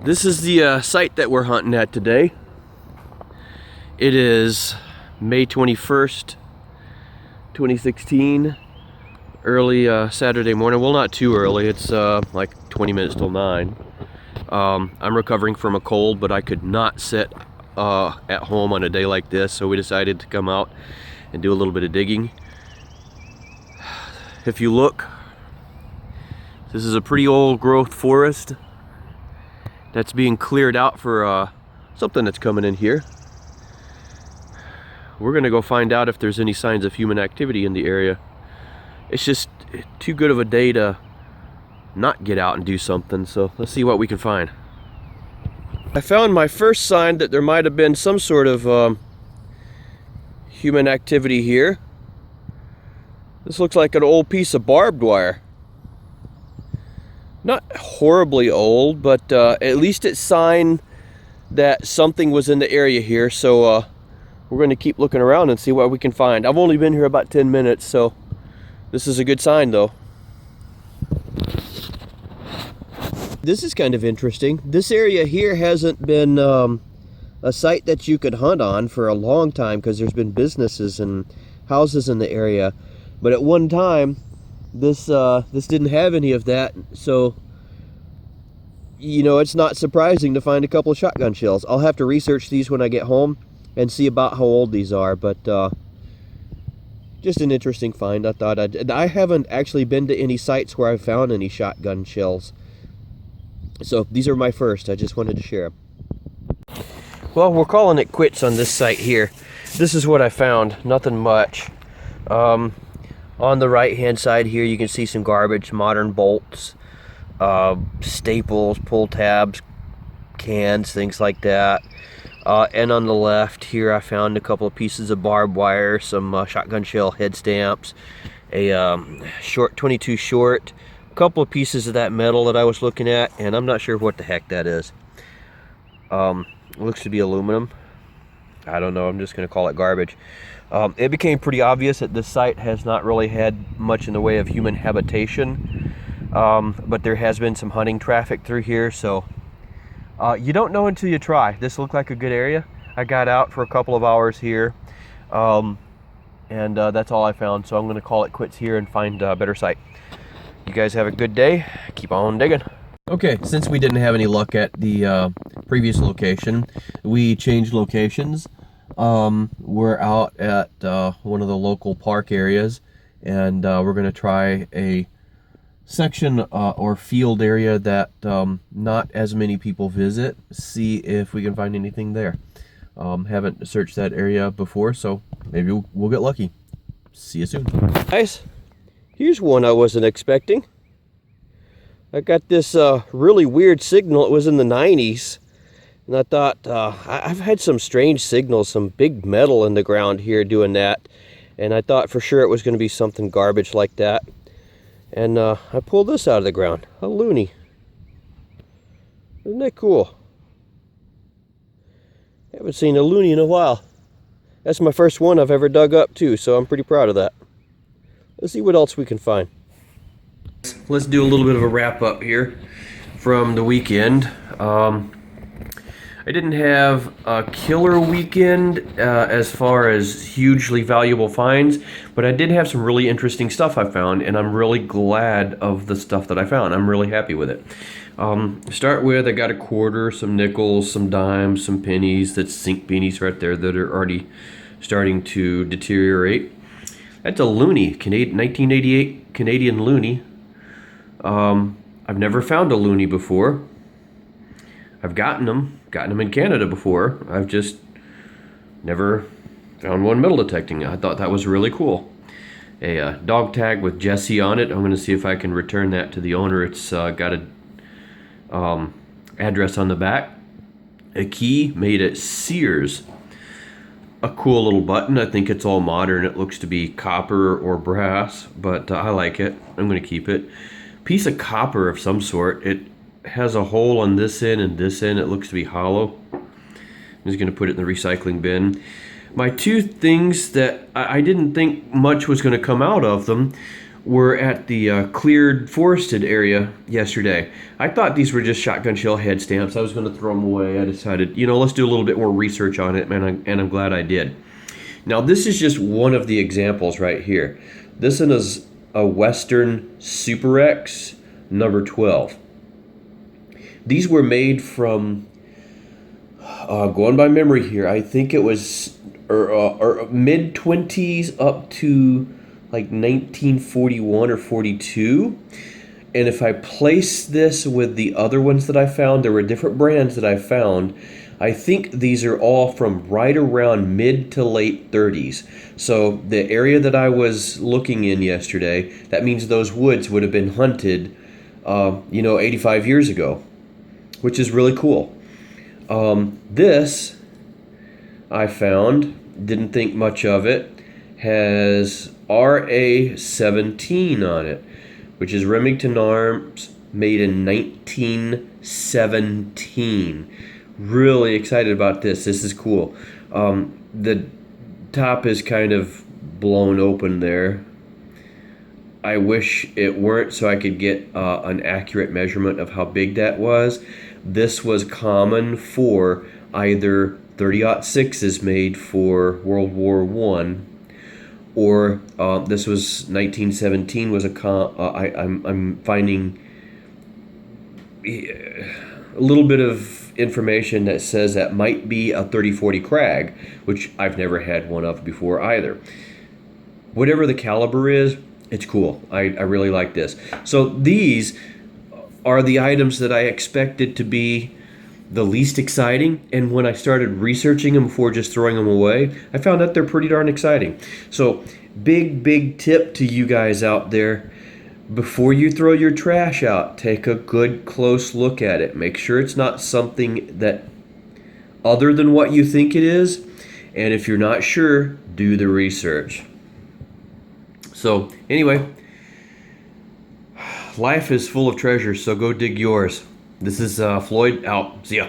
This is the site that we're hunting at today. It is May 21st, 2016, early Saturday morning. Well, not too early. It's like 20 minutes till 9. I'm recovering from a cold, but I could not sit at home on a day like this, so we decided to come out and do a little bit of digging. If you look, this is a pretty old growth forest that's being cleared out for something that's coming in here. We're gonna go find out if there's any signs of human activity in the area. It's just too good of a day to not get out and do something, so let's see what we can find. I found my first sign that there might have been some sort of human activity here. This looks like an old piece of barbed wire. Not horribly old, but at least it's sign that something was in the area here. So we're going to keep looking around and see what we can find. I've only been here about 10 minutes, so this is a good sign though. This is kind of interesting. This area here hasn't been a site that you could hunt on for a long time because there's been businesses and houses in the area. But at one time, this didn't have any of that, so you know, it's not surprising to find a couple of shotgun shells. I'll have to research these when I get home and see about how old these are, but just an interesting find. I haven't actually been to any sites where I've found any shotgun shells, so these are my first. I just wanted to share them. Well, we're calling it quits on this site here. This is what I found. Nothing much. On the right hand side here you can see some garbage, modern bolts, staples, pull tabs, cans, things like that. And on the left here I found a couple of pieces of barbed wire, some shotgun shell head stamps, a short 22 short, a couple of pieces of that metal that I was looking at, and I'm not sure what the heck that is. Looks to be aluminum. I don't know, I'm just going to call it garbage. It became pretty obvious that this site has not really had much in the way of human habitation, but there has been some hunting traffic through here, so you don't know until you try. This looked like a good area. I got out for a couple of hours here, and that's all I found, so I'm going to call it quits here and find a better site. You guys have a good day. Keep on digging. Okay, since we didn't have any luck at the previous location, we changed locations. We're out at one of the local park areas, and we're going to try a section or field area that not as many people visit, see if we can find anything there. Haven't searched that area before, so maybe we'll get lucky. See you soon. Guys, here's one I wasn't expecting. I got this really weird signal. It was in the 90s. And I thought, I've had some strange signals, some big metal in the ground here doing that. And I thought for sure it was going to be something garbage like that. And I pulled this out of the ground, a loony. Isn't that cool? Haven't seen a loony in a while. That's my first one I've ever dug up too, so I'm pretty proud of that. Let's see what else we can find. Let's do a little bit of a wrap up here from the weekend. I didn't have a killer weekend as far as hugely valuable finds, but I did have some really interesting stuff I found, and I'm really glad of the stuff that I found. I'm really happy with it. Start with, I got a quarter, some nickels, some dimes, some pennies. That's zinc pennies right there that are already starting to deteriorate. That's a loony, 1988 Canadian loony. I've never found a loony before. I've gotten them in Canada before. I've just never found one metal detecting. I thought that was really cool. A dog tag with Jesse on it. I'm going to see if I can return that to the owner. It's got a address on the back. A key made at Sears. A cool little button. I think it's all modern. It looks to be copper or brass, but I like it. I'm going to keep it. Piece of copper of some sort. It has a hole on this end and this end. It looks to be hollow. I'm just going to put it in the recycling bin. My two things that I didn't think much was going to come out of them were at the cleared forested area yesterday. I thought these were just shotgun shell head stamps. I was going to throw them away. I decided, let's do a little bit more research on it, and I'm glad I did. Now, this is just one of the examples right here. This one is a Western Super X number 12. These were made from, going by memory here, I think it was mid-20s up to like 1941 or 42. And if I place this with the other ones that I found, there were different brands that I found. I think these are all from right around mid to late 30s. So the area that I was looking in yesterday, that means those woods would have been hunted, 85 years ago, which is really cool. This I found, didn't think much of it, has RA-17 on it, which is Remington Arms, made in 1917. Really excited about this. This is cool. The top is kind of blown open there. I wish it weren't, so I could get an accurate measurement of how big that was. This was common for either 30-06s made for World War I, or this was 1917 was I'm finding a little bit of information that says that might be a 30-40 Krag, which I've never had one of before either. Whatever the caliber is, it's cool. I really like this. So these are the items that I expected to be the least exciting, and when I started researching them before just throwing them away, I found out they're pretty darn exciting. So big tip to you guys out there: before you throw your trash out, take a good close look at it. Make sure it's not something that other than what you think it is, and if you're not sure, do the research. So anyway, life is full of treasures, so go dig yours. This is Floyd out. See ya.